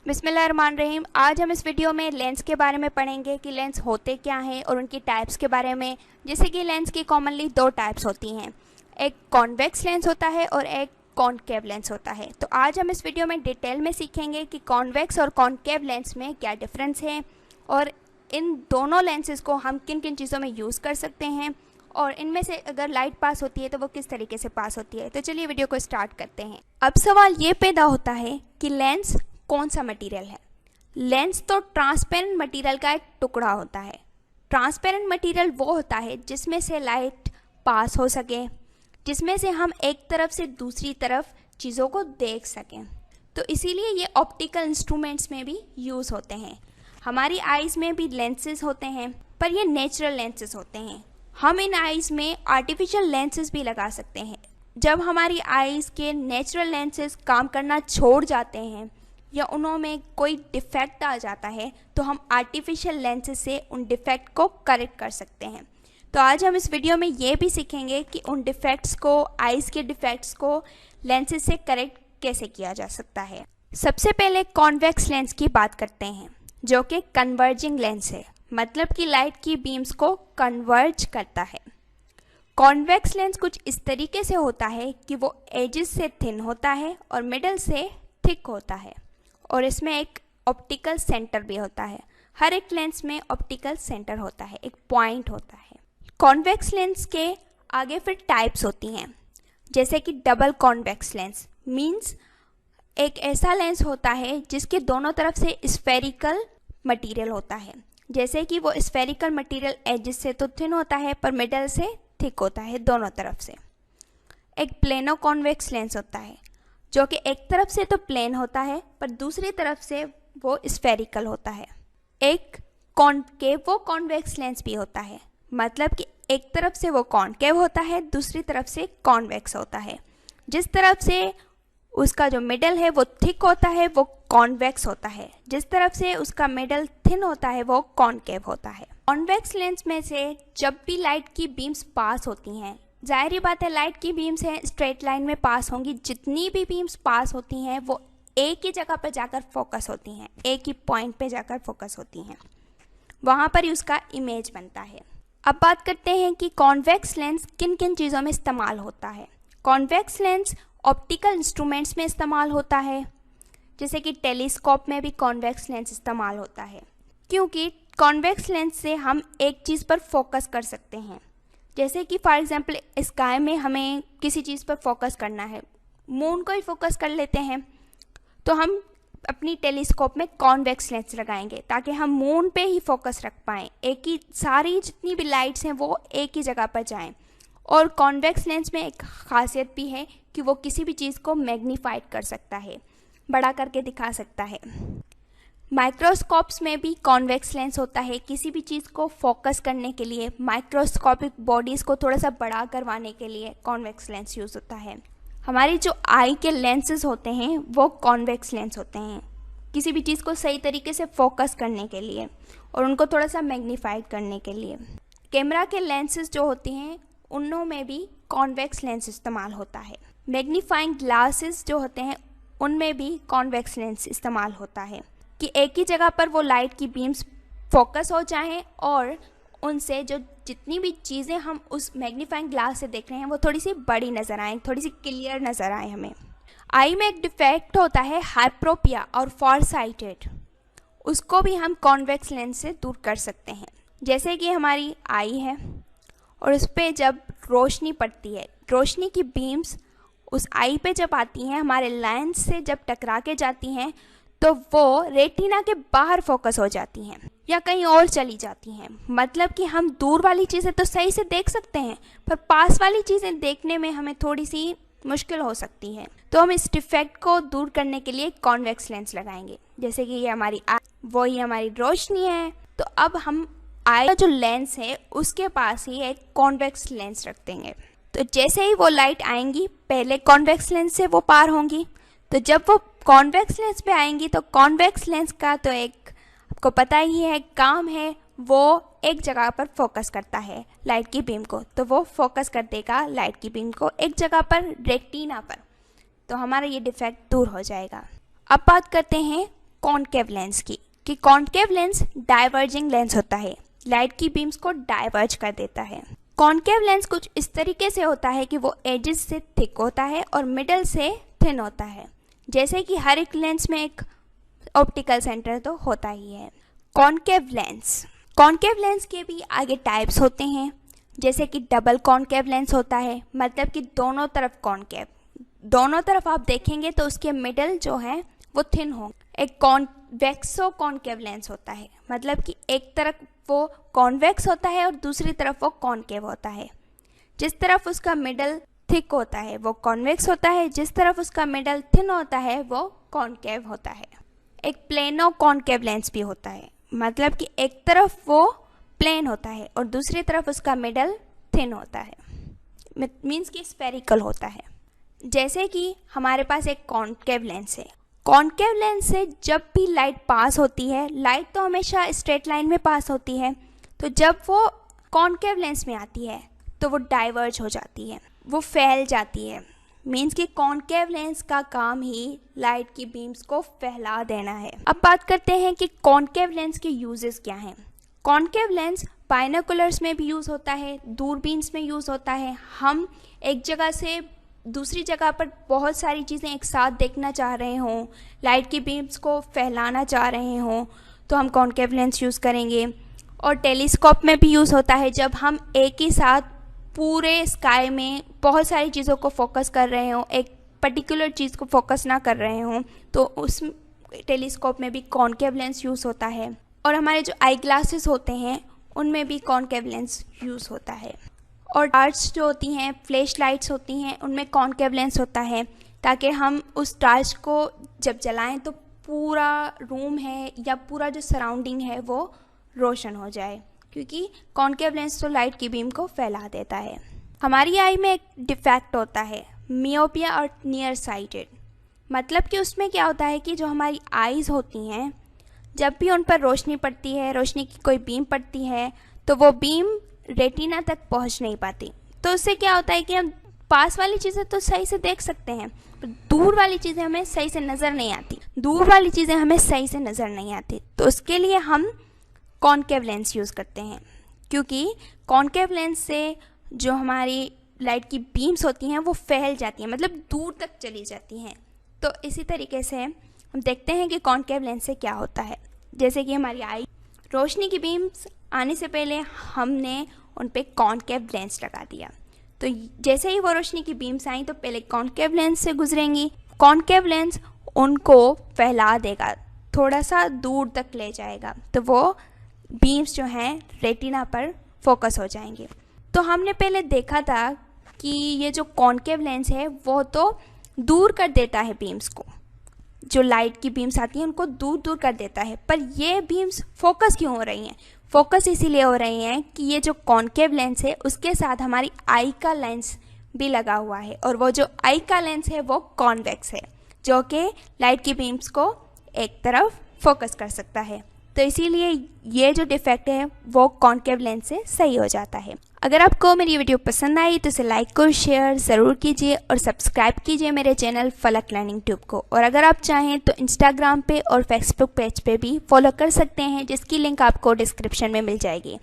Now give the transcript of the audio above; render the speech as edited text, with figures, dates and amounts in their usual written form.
बिस्मिल्लाहिर्रहमानिर्रहीम। आज हम इस वीडियो में लेंस के बारे में पढ़ेंगे कि लेंस होते क्या हैं और उनकी टाइप्स के बारे में। जैसे कि लेंस की कॉमनली दो टाइप्स होती हैं, एक कॉन्वेक्स लेंस होता है और एक कॉनकेव लेंस होता है। तो आज हम इस वीडियो में डिटेल में सीखेंगे कि कॉन्वेक्स और कॉनकेव लेंस में क्या डिफरेंस है और इन दोनों लेंसेज को हम किन किन चीज़ों में यूज़ कर सकते हैं और इनमें से अगर लाइट पास होती है तो वो किस तरीके से पास होती है। तो चलिए वीडियो को स्टार्ट करते हैं। अब सवाल ये पैदा होता है कि लेंस कौन सा मटेरियल है। लेंस तो ट्रांसपेरेंट मटेरियल का एक टुकड़ा होता है। ट्रांसपेरेंट मटेरियल वो होता है जिसमें से लाइट पास हो सके, जिसमें से हम एक तरफ से दूसरी तरफ चीज़ों को देख सकें। तो इसीलिए ये ऑप्टिकल इंस्ट्रूमेंट्स में भी यूज़ होते हैं। हमारी आइज़ में भी लेंसेज होते हैं, पर ये नेचुरल लेंसेज होते हैं। हम इन आइज़ में आर्टिफिशियल लेंसेज भी लगा सकते हैं। जब हमारी आइज़ के नेचुरल लेंसेज काम करना छोड़ जाते हैं या उनमें कोई डिफेक्ट आ जाता है तो हम आर्टिफिशियल लेंसेज से उन डिफेक्ट को करेक्ट कर सकते हैं। तो आज हम इस वीडियो में ये भी सीखेंगे कि उन डिफेक्ट्स को, आइज़ के डिफेक्ट्स को लेंसेज से करेक्ट कैसे किया जा सकता है। सबसे पहले कॉन्वेक्स लेंस की बात करते हैं, जो कि कन्वर्जिंग लेंस है, मतलब कि लाइट की बीम्स को कन्वर्ज करता है। कॉन्वेक्स लेंस कुछ इस तरीके से होता है कि वो एजेस से थिन होता है और मिडल से थिक होता है और इसमें एक ऑप्टिकल सेंटर भी होता है। हर एक लेंस में ऑप्टिकल सेंटर होता है, एक पॉइंट होता है। कॉन्वेक्स लेंस के आगे फिर टाइप्स होती हैं, जैसे कि डबल कॉन्वेक्स लेंस मींस एक ऐसा लेंस होता है जिसके दोनों तरफ से स्फेरिकल मटेरियल होता है। जैसे कि वो स्फेरिकल मटेरियल एजेस से तो थिन होता है पर मिडल से थिक होता है दोनों तरफ से। एक प्लेनो कॉन्वेक्स लेंस होता है जो कि एक तरफ से तो प्लेन होता है पर दूसरी तरफ से वो स्फेरिकल होता है। एक कॉनकेव वो कॉन्वेक्स लेंस भी होता है, मतलब कि एक तरफ से वो कॉनकेव होता है, दूसरी तरफ से कॉन्वेक्स होता है। जिस तरफ से उसका जो मिडल है वो थिक होता है वो कॉन्वेक्स होता है, जिस तरफ से उसका मिडल थिन होता है वो कॉनकेव होता है। कॉन्वेक्स लेंस में से जब भी लाइट की बीम्स पास होती हैं, जाहिर बात है लाइट की बीम्स हैं स्ट्रेट लाइन में पास होंगी, जितनी भी बीम्स पास होती हैं वो एक ही जगह पर जाकर फोकस होती हैं, एक ही पॉइंट पे जाकर फोकस होती हैं, वहाँ पर ही उसका इमेज बनता है। अब बात करते हैं कि कॉन्वेक्स लेंस किन किन चीज़ों में इस्तेमाल होता है। कॉन्वेक्स लेंस ऑप्टिकल इंस्ट्रूमेंट्स में इस्तेमाल होता है, जैसे कि टेलीस्कोप में भी कॉन्वेक्स लेंस इस्तेमाल होता है, क्योंकि कॉन्वेक्स लेंस से हम एक चीज़ पर फोकस कर सकते हैं। जैसे कि फॉर एग्जांपल स्काई में हमें किसी चीज़ पर फोकस करना है, मून को ही फोकस कर लेते हैं, तो हम अपनी टेलीस्कोप में कॉन्वेक्स लेंस लगाएंगे ताकि हम मून पे ही फोकस रख पाएँ, एक ही सारी जितनी भी लाइट्स हैं वो एक ही जगह पर जाएं। और कॉन्वेक्स लेंस में एक खासियत भी है कि वो किसी भी चीज़ को मैग्नीफाइड कर सकता है, बड़ा करके दिखा सकता है। माइक्रोस्कोप्स में भी कॉन्वेक्स लेंस होता है, किसी भी चीज़ को फोकस करने के लिए, माइक्रोस्कोपिक बॉडीज़ को थोड़ा सा बड़ा करवाने के लिए कॉन्वेक्स लेंस यूज़ होता है। हमारी जो आई के लेंसेज होते हैं वो कॉन्वेक्स लेंस होते हैं, किसी भी चीज़ को सही तरीके से फोकस करने के लिए और उनको थोड़ा सा मैग्नीफाइड करने के लिए। कैमरा के लेंसेज जो होती हैं उनमें भी कॉन्वेक्स लेंस इस्तेमाल होता है। मैग्नीफाइंग ग्लासेस जो होते हैं उनमें भी कॉन्वेक्स लेंस इस्तेमाल होता है कि एक ही जगह पर वो लाइट की बीम्स फोकस हो जाएं और उनसे जो जितनी भी चीज़ें हम उस मैग्नीफाइंग ग्लास से देख रहे हैं वो थोड़ी सी बड़ी नज़र आएँ, थोड़ी सी क्लियर नज़र आए हमें। आई में एक डिफेक्ट होता है हाइप्रोपिया और फॉर साइटेड, उसको भी हम कॉन्वेक्स लेंस से दूर कर सकते हैं। जैसे कि हमारी आई है और उस पर जब रोशनी पड़ती है, रोशनी की बीम्स उस आई पे जब आती हैं, हमारे लेंस से जब टकरा के जाती हैं तो वो रेटिना के बाहर फोकस हो जाती हैं या कहीं और चली जाती हैं। मतलब कि हम दूर वाली चीज़ें तो सही से देख सकते हैं पर पास वाली चीज़ें देखने में हमें थोड़ी सी मुश्किल हो सकती है। तो हम इस डिफेक्ट को दूर करने के लिए कॉन्वेक्स लेंस लगाएंगे। जैसे कि ये हमारी आई, वो ही हमारी रोशनी है, तो अब हम आई का जो लेंस है उसके पास ही एक कॉन्वेक्स लेंस रख देंगे। तो जैसे ही वो लाइट आएंगी पहले कॉन्वेक्स लेंस से वो पार होंगी, तो जब वो कॉन्वेक्स लेंस पे आएंगी तो कॉन्वेक्स लेंस का तो एक आपको पता ही है काम है, वो एक जगह पर फोकस करता है लाइट की बीम को, तो वो फोकस कर देगा लाइट की बीम को एक जगह पर, रेटिना पर, तो हमारा ये डिफेक्ट दूर हो जाएगा। अब बात करते हैं कॉनकेव लेंस की, कि कॉनकेव लेंस डाइवर्जिंग लेंस होता है, लाइट की बीम्स को डाइवर्ज कर देता है। कॉनकेव लेंस कुछ इस तरीके से होता है कि वो एजेस से थिक होता है और मिडल से थिन होता है, जैसे कि हर एक लेंस में एक ऑप्टिकल सेंटर तो होता ही है। कॉनकेव लेंस के भी आगे टाइप्स होते हैं, जैसे कि डबल कॉनकेव लेंस होता है, मतलब कि दोनों तरफ कॉनकेव, दोनों तरफ आप देखेंगे तो उसके मिडल जो है वो थिन हो। एक कॉन्वेक्सो कॉनकेव लेंस होता है, मतलब कि एक तरफ वो कॉन्वेक्स होता है और दूसरी तरफ वो कॉनकेव होता है। जिस तरफ उसका मिडल थिक होता है वो कॉन्वेक्स होता है, जिस तरफ उसका मिडल थिन होता है वो कॉनकेव होता है। एक प्लेनो कॉनकेव लेंस भी होता है, मतलब कि एक तरफ वो प्लेन होता है और दूसरी तरफ उसका मिडल थिन होता है, मीन्स कि स्फेरिकल होता है। जैसे कि हमारे पास एक कॉनकेव लेंस है, कॉनकेव लेंस से जब भी लाइट पास होती है, लाइट तो हमेशा स्ट्रेट लाइन में पास होती है, तो जब वो कॉनकेव लेंस में आती है तो वो डाइवर्ज हो जाती है, वो फैल जाती है। मीन्स कि कॉनकेव लेंस का काम ही लाइट की बीम्स को फैला देना है। अब बात करते हैं कि कॉनकेव लेंस के यूजेस क्या हैं। कॉनकेव लेंस बाइनोकुलर्स में भी यूज़ होता है, दूरबीन्स में यूज़ होता है। हम एक जगह से दूसरी जगह पर बहुत सारी चीज़ें एक साथ देखना चाह रहे हों, लाइट की बीम्स को फैलाना चाह रहे हों, तो हम कॉनकेव लेंस यूज़ करेंगे। और टेलीस्कोप में भी यूज़ होता है, जब हम एक ही साथ पूरे स्काई में बहुत सारी चीज़ों को फोकस कर रहे हों, एक पर्टिकुलर चीज़ को फोकस ना कर रहे हों, तो उस टेलीस्कोप में भी कॉनकेव लेंस यूज़ होता है। और हमारे जो आई ग्लासेस होते हैं उनमें भी कॉनकेव लेंस यूज़ होता है। और टार्च जो होती हैं, फ्लैश लाइट्स होती हैं, उनमें कॉनकेव लेंस होता है, ताकि हम उस टार्च को जब जलाएं तो पूरा रूम है या पूरा जो सराउंडिंग है वो रोशन हो जाए, क्योंकि कॉनकेव लेंस तो लाइट की बीम को फैला देता है। हमारी आई में एक डिफेक्ट होता है, मियोपिया और नियर साइटेड, मतलब कि उसमें क्या होता है कि जो हमारी आईज़ होती हैं, जब भी उन पर रोशनी पड़ती है, रोशनी की कोई बीम पड़ती है, तो वो बीम रेटिना तक पहुंच नहीं पाती। तो उससे क्या होता है कि हम पास वाली चीज़ें तो सही से देख सकते हैं, पर दूर वाली चीज़ें हमें सही से नज़र नहीं आती। तो उसके लिए हम कॉनकेव लेंस यूज़ करते हैं, क्योंकि कॉनकेव लेंस से जो हमारी लाइट की बीम्स होती हैं वो फैल जाती हैं, मतलब दूर तक चली जाती हैं। तो इसी तरीके से हम देखते हैं कि कॉनकेव लेंस से क्या होता है। जैसे कि हमारी आई, रोशनी की बीम्स आने से पहले हमने उन पे कॉनकेव लेंस लगा दिया, तो जैसे ही वो रोशनी की बीम्स आई तो पहले कॉनकेव लेंस से गुजरेंगी, कॉनकेव लेंस उनको फैला देगा, थोड़ा सा दूर तक ले जाएगा, तो वो बीम्स जो हैं रेटिना पर फोकस हो जाएंगे। तो हमने पहले देखा था कि ये जो कॉनकेव लेंस है वो तो दूर कर देता है बीम्स को, जो लाइट की बीम्स आती हैं उनको दूर दूर कर देता है, पर ये बीम्स फोकस क्यों हो रही हैं? फोकस इसीलिए हो रही हैं कि ये जो कॉनकेव लेंस है उसके साथ हमारी आई का लेंस भी लगा हुआ है, और वो जो आई का लेंस है वो कॉन्वेक्स है, जो कि लाइट की बीम्स को एक तरफ फोकस कर सकता है। तो इसीलिए ये जो डिफेक्ट है वो कॉनकेव लेंस से सही हो जाता है। अगर आपको मेरी वीडियो पसंद आई तो इसे लाइक और शेयर ज़रूर कीजिए और सब्सक्राइब कीजिए मेरे चैनल फलक लर्निंग ट्यूब को। और अगर आप चाहें तो इंस्टाग्राम पे और फेसबुक पेज पे भी फॉलो कर सकते हैं, जिसकी लिंक आपको डिस्क्रिप्शन में मिल जाएगी।